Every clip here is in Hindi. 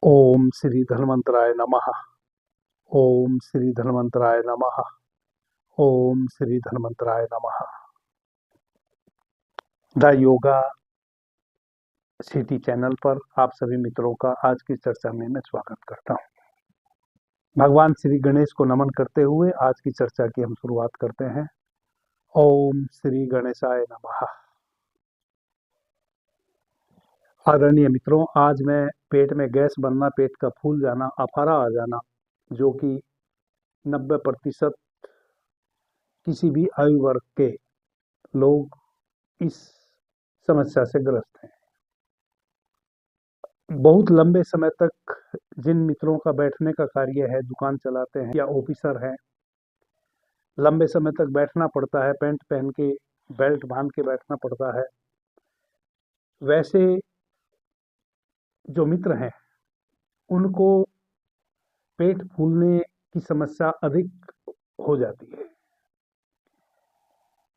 ओम श्री धन्वंतराय नमः। ओम श्री धन्वंतराय नमः। ओम श्री धन्वंतराय नमः। द योगा सिटी चैनल पर आप सभी मित्रों का आज की चर्चा में मैं स्वागत करता हूं। भगवान श्री गणेश को नमन करते हुए आज की चर्चा की हम शुरुआत करते हैं। ओम श्री गणेशाय नमः। आदरणीय मित्रों, आज मैं पेट में गैस बनना, पेट का फूल जाना, अफारा आ जाना, जो कि 90% किसी भी आयु वर्ग के लोग इस समस्या से ग्रस्त हैं। बहुत लंबे समय तक जिन मित्रों का बैठने का कार्य है, दुकान चलाते हैं या ऑफिसर हैं, लंबे समय तक बैठना पड़ता है, पैंट पहन के बेल्ट बांध के बैठना पड़ता है, वैसे जो मित्र हैं उनको पेट फूलने की समस्या अधिक हो जाती है।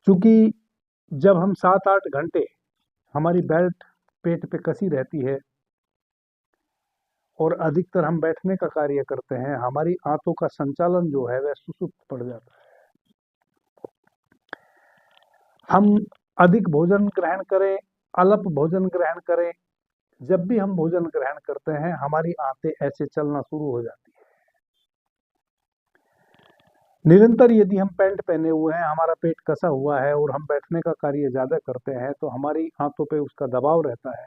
क्योंकि जब हम 7-8 घंटे हमारी बेल्ट पेट पे कसी रहती है और अधिकतर हम बैठने का कार्य करते हैं, हमारी आंतों का संचालन जो है वह सुसुप्त पड़ जाता है। हम अधिक भोजन ग्रहण करें, अल्प भोजन ग्रहण करें, जब भी हम भोजन ग्रहण करते हैं हमारी आंतें ऐसे चलना शुरू हो जाती है। निरंतर यदि हम पैंट पहने हुए हैं, हमारा पेट कसा हुआ है और हम बैठने का कार्य ज्यादा करते हैं, तो हमारी आंतों पे उसका दबाव रहता है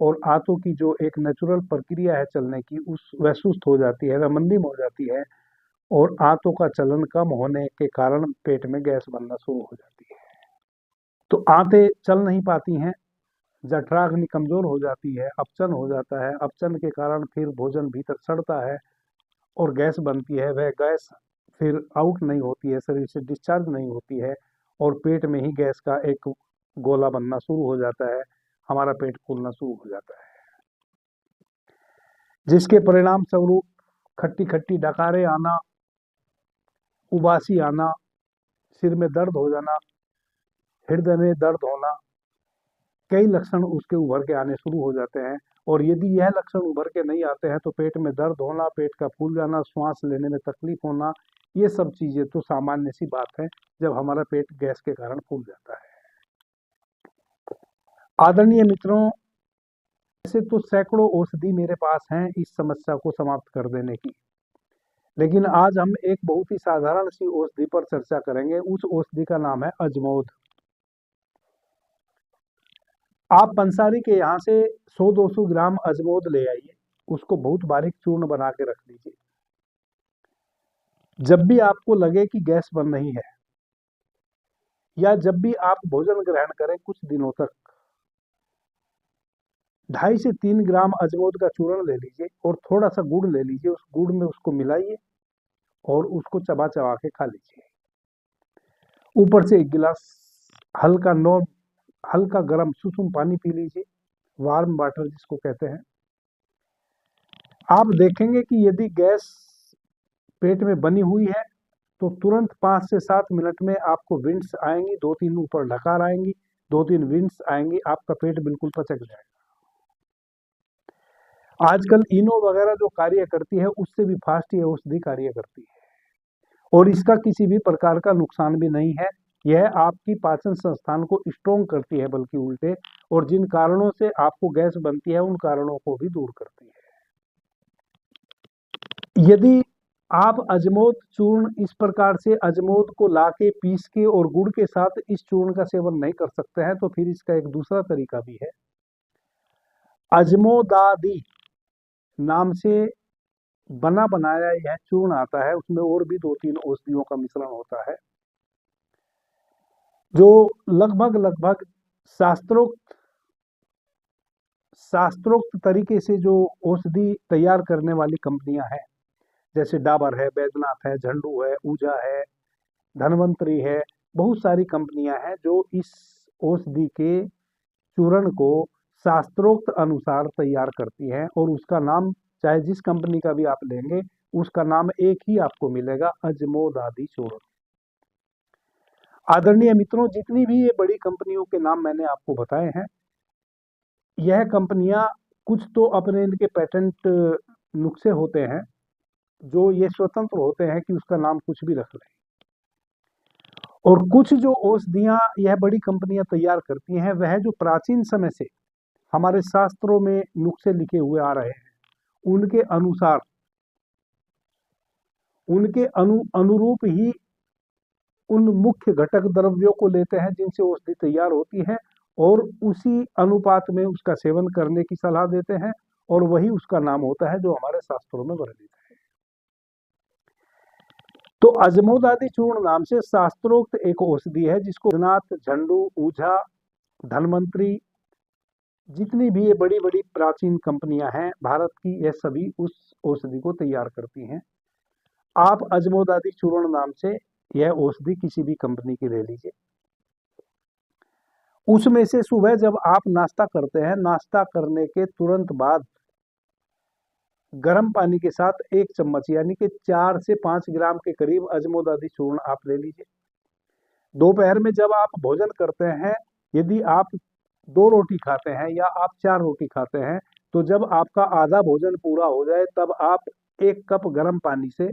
और आंतों की जो एक नेचुरल प्रक्रिया है चलने की, वह सुस्त हो जाती है, वह मंदिम हो जाती है और आंतों का चलन कम होने के कारण पेट में गैस बनना शुरू हो जाती है। तो आंतें चल नहीं पाती हैं, जठराग्नि कमजोर हो जाती है, अपचन हो जाता है, अपचन के कारण फिर भोजन भीतर सड़ता है और गैस बनती है। वह गैस फिर आउट नहीं होती है, शरीर से डिस्चार्ज नहीं होती है और पेट में ही गैस का एक गोला बनना शुरू हो जाता है, हमारा पेट फूलना शुरू हो जाता है, जिसके परिणाम स्वरूप खट्टी खट्टी डकारें आना, उबासी आना, सिर में दर्द हो जाना, हृदय में दर्द होना, कई लक्षण उसके उभर के आने शुरू हो जाते हैं। और यदि यह लक्षण उभर के नहीं आते हैं तो पेट में दर्द होना, पेट का फूल जाना, श्वास लेने में तकलीफ होना, ये सब चीजें तो सामान्य सी बात है जब हमारा पेट गैस के कारण फूल जाता है। आदरणीय मित्रों, ऐसे तो सैकड़ों औषधि मेरे पास हैं इस समस्या को समाप्त कर देने की, लेकिन आज हम एक बहुत ही साधारण सी औषधि पर चर्चा करेंगे। उस औषधि का नाम है अजमोद। आप पंसारी के यहाँ से 100-200 ग्राम अजमोद ले आइए, उसको बहुत बारीक चूर्ण बना के रख लीजिए। जब भी आपको लगे कि गैस बन रही है या जब भी आप भोजन ग्रहण करें कुछ दिनों तक, 2.5 से 3 ग्राम अजमोद का चूर्ण ले लीजिए और थोड़ा सा गुड़ ले लीजिए, उस गुड़ में उसको मिलाइए और उसको चबा चबा के खा लीजिए। ऊपर से 1 गिलास हल्का गर्म सुसुम पानी पी लीजिए, वार्म वाटर जिसको कहते हैं। आप देखेंगे कि यदि गैस पेट में बनी हुई है तो तुरंत 5 से 7 मिनट में आपको विंड्स आएंगी, 2-3 ऊपर ढकार आएंगी, 2-3 विंड्स आएंगी, आपका पेट बिल्कुल पचक जाएगा। आजकल इनो वगैरह जो कार्य करती है उससे भी फास्ट ये औषधि कार्य करती है और इसका किसी भी प्रकार का नुकसान भी नहीं है। यह आपकी पाचन संस्थान को स्ट्रोंग करती है, बल्कि उल्टे, और जिन कारणों से आपको गैस बनती है उन कारणों को भी दूर करती है। यदि आप अजमोद चूर्ण इस प्रकार से अजमोद को लाके पीस के और गुड़ के साथ इस चूर्ण का सेवन नहीं कर सकते हैं तो फिर इसका एक दूसरा तरीका भी है। अजमोदादी नाम से बना बनाया यह चूर्ण आता है, उसमें और भी 2-3 औषधियों का मिश्रण होता है, जो लगभग शास्त्रोक्त तरीके से जो औषधि तैयार करने वाली कंपनियां हैं, जैसे डाबर है, बैजनाथ है, झंडू है, ऊजा है, धनवंतरी है, बहुत सारी कंपनियां हैं जो इस औषधि के चूर्ण को शास्त्रोक्त अनुसार तैयार करती हैं और उसका नाम चाहे जिस कंपनी का भी आप लेंगे उसका नाम एक ही आपको मिलेगा, अजमोदादी चूर्ण। आदरणीय मित्रों, जितनी भी ये बड़ी कंपनियों के नाम मैंने आपको बताए हैं, यह कंपनियां कुछ तो अपने इनके पेटेंट नुस्खे होते हैं जो ये स्वतंत्र होते हैं कि उसका नाम कुछ भी रख लें। और कुछ जो औषधियां यह बड़ी कंपनियां तैयार करती हैं वह जो प्राचीन समय से हमारे शास्त्रों में नुस्खे लिखे हुए आ रहे हैं उनके अनुसार उनके अनुरूप ही उन मुख्य घटक द्रव्यों को लेते हैं जिनसे औषधि तैयार होती है और उसी अनुपात में उसका सेवन करने की सलाह देते हैं और वही उसका नाम होता है जो हमारे शास्त्रों में वर्णित है। तो अजमोदादि चूर्ण नाम से शास्त्रोक्त एक औषधि है जिसको नाथ, झंडू, ऊझा, धन्वंतरी, जितनी भी ये बड़ी बड़ी प्राचीन कंपनियां हैं भारत की, यह सभी उस औषधि को तैयार करती हैं। आप अजमोदादि चूर्ण नाम से यह औषधि किसी भी कंपनी की ले लीजिए। उसमें से सुबह जब आप नाश्ता करते हैं, नाश्ता करने के तुरंत बाद गर्म पानी के साथ 1 चम्मच यानी कि 4 से 5 ग्राम के करीब अजमोदादि चूर्ण आप ले लीजिए। दोपहर में जब आप भोजन करते हैं, यदि आप 2 रोटी खाते हैं या आप 4 रोटी खाते हैं, तो जब आपका आधा भोजन पूरा हो जाए तब आप 1 कप गर्म पानी से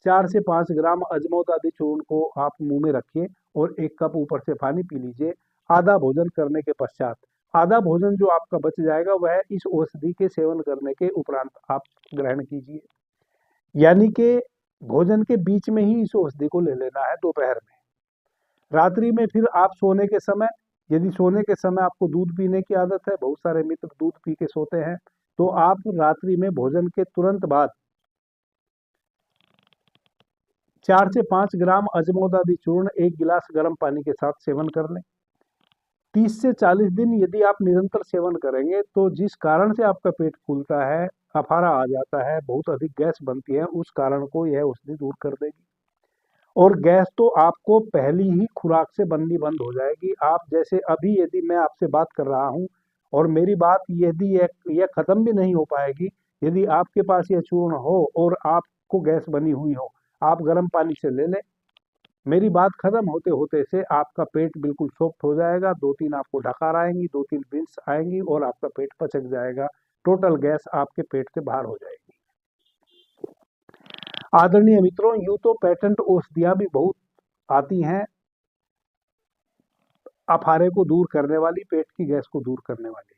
4 से 5 ग्राम अजमोदादि चूर्ण को आप मुंह में रखिए और 1 कप ऊपर से पानी पी लीजिए। आधा भोजन करने के पश्चात आधा भोजन जो आपका बच जाएगा वह इस औषधि के सेवन करने के उपरांत आप ग्रहण कीजिए। यानी कि भोजन के बीच में ही इस औषधि को ले लेना है दोपहर में। रात्रि में फिर आप सोने के समय, यदि सोने के समय आपको दूध पीने की आदत है, बहुत सारे मित्र दूध पी के सोते हैं, तो आप रात्रि में भोजन के तुरंत बाद 4 से 5 ग्राम अजमोदादि चूर्ण 1 गिलास गर्म पानी के साथ सेवन कर लें। 30 से 40 दिन यदि आप निरंतर सेवन करेंगे तो जिस कारण से आपका पेट फूलता है, अफारा आ जाता है, बहुत अधिक गैस बनती है, उस कारण को यह औषधि दूर कर देगी। और गैस तो आपको पहली ही खुराक से बननी बंद हो जाएगी। आप जैसे अभी यदि मैं आपसे बात कर रहा हूं और मेरी बात यदि यह खत्म भी नहीं हो पाएगी, यदि आपके पास यह चूर्ण हो और आपको गैस बनी हुई हो, आप गर्म पानी से ले लें, मेरी बात खत्म होते होते से आपका पेट बिल्कुल सॉफ्ट हो जाएगा। 2-3 आपको डकार आएंगी, 2-3 बिन्स आएंगी और आपका पेट पचक जाएगा। टोटल गैस आपके पेट से बाहर हो जाएगी। आदरणीय मित्रों, यूं तो पेटेंट औषधियां भी बहुत आती हैं अफारे को दूर करने वाली, पेट की गैस को दूर करने वाली,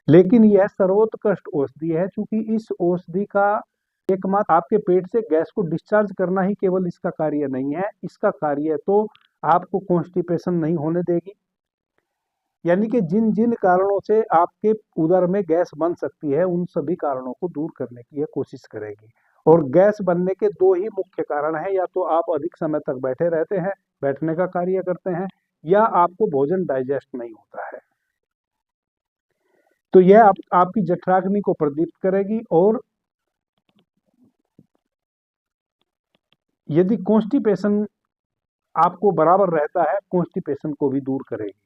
लेकिन यह सर्वोत्कृष्ट औषधि है। चूंकि इस औषधि का एकमात्र आपके पेट से गैस को डिस्चार्ज करना ही केवल इसका कार्य नहीं है, इसका कार्य तो आपको कॉन्स्टिपेशन नहीं होने देगी। यानी कि जिन जिन कारणों से आपके उदर में गैस बन सकती है उन सभी कारणों को दूर करने की यह कोशिश करेगी। और गैस बनने के 2 ही मुख्य कारण हैं, या तो आप अधिक समय तक बैठे रहते हैं, बैठने का कार्य करते हैं, या आपको भोजन डाइजेस्ट नहीं होता है। तो यह आपकी जठराग्नि को प्रदीप्त करेगी और यदि कॉन्स्टिपेशन आपको बराबर रहता है, कॉन्स्टिपेशन को भी दूर करेगी।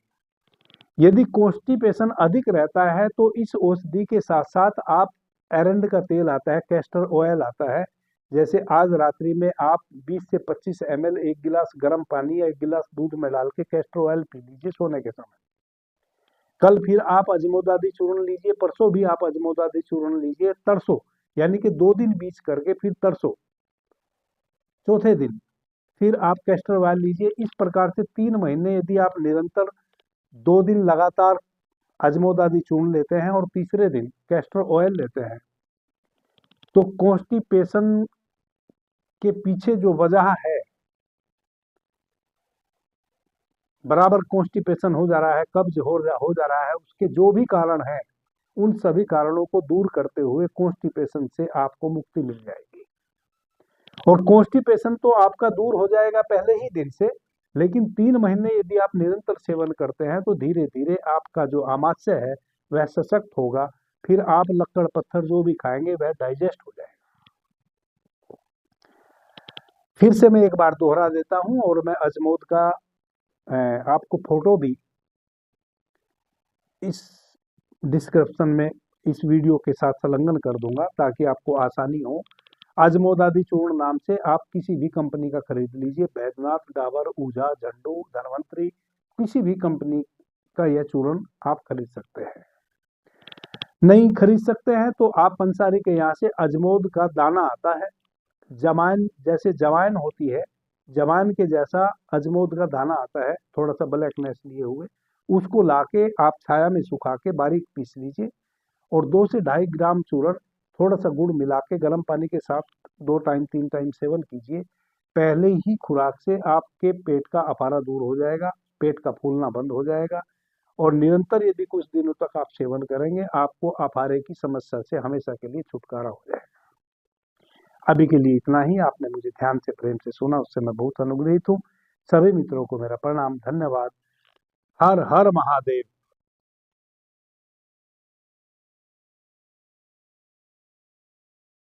यदि कॉन्स्टिपेशन अधिक रहता है तो इस औषधि के साथ साथ आप एरंड का तेल आता है, कैस्टर ऑयल आता है, जैसे आज रात्रि में आप 20 से 25 ml 1 गिलास गर्म पानी या 1 गिलास दूध में डाल के कैस्टर ऑयल पी लीजिए सोने के समय। कल फिर आप अजमोदादि चूर्ण लीजिए, परसों भी आप अजमोदादि चूर्ण लीजिए, तरसों यानी कि 2 दिन बीच करके फिर तरसों चौथे दिन फिर आप कैस्टर ऑयल लीजिए। इस प्रकार से 3 महीने यदि आप निरंतर 2 दिन लगातार अजमोदादि चूर्ण लेते हैं और तीसरे दिन कैस्टर ऑयल लेते हैं, तो कॉन्स्टिपेशन के पीछे जो वजह है, बराबर कॉन्स्टिपेशन हो जा रहा है, कब्ज हो जा रहा है, उसके जो भी कारण है उन सभी कारणों को दूर करते हुए कॉन्स्टिपेशन से आपको मुक्ति मिल जाएगी। और कॉन्स्टिपेशन तो आपका दूर हो जाएगा पहले ही दिन से, लेकिन 3 महीने यदि आप निरंतर सेवन करते हैं तो धीरे धीरे आपका जो आमाशय है वह सशक्त होगा। फिर आप लक्कड़ पत्थर जो भी खाएंगे वह डाइजेस्ट हो जाएगा। फिर से मैं एक बार दोहरा देता हूं और मैं अजमोद का आपको फोटो भी इस डिस्क्रिप्शन में इस वीडियो के साथ संलग्न कर दूंगा ताकि आपको आसानी हो। अजमोदादि चूर्ण नाम से आप किसी भी कंपनी का खरीद लीजिए, बैद्यनाथ, डाबर, ऊझा, झंडू, धन्वंतरी, किसी भी कंपनी का यह चूर्ण आप खरीद सकते हैं। नहीं खरीद सकते हैं तो आप पंसारी के यहाँ से अजमोद का दाना आता है, जमाइन जैसे जवाइन होती है, जवाइन के जैसा अजमोद का दाना आता है, थोड़ा सा ब्लैकनेस लिए हुए, उसको लाके आप छाया में सुखा के बारीक पीस लीजिए और 2 से 2.5 ग्राम चूर्ण, थोड़ा सा गुड़ मिला के गर्म पानी के साथ 2 टाइम 3 टाइम सेवन कीजिए। पहले ही खुराक से आपके पेट का अफारा दूर हो जाएगा, पेट का फूलना बंद हो जाएगा और निरंतर यदि कुछ दिनों तक आप सेवन करेंगे, आपको अफारे की समस्या से हमेशा के लिए छुटकारा हो जाएगा। अभी के लिए इतना ही। आपने मुझे ध्यान से प्रेम से सुना, उससे मैं बहुत अनुग्रहित हूँ। सभी मित्रों को मेरा प्रणाम, धन्यवाद। हर हर महादेव।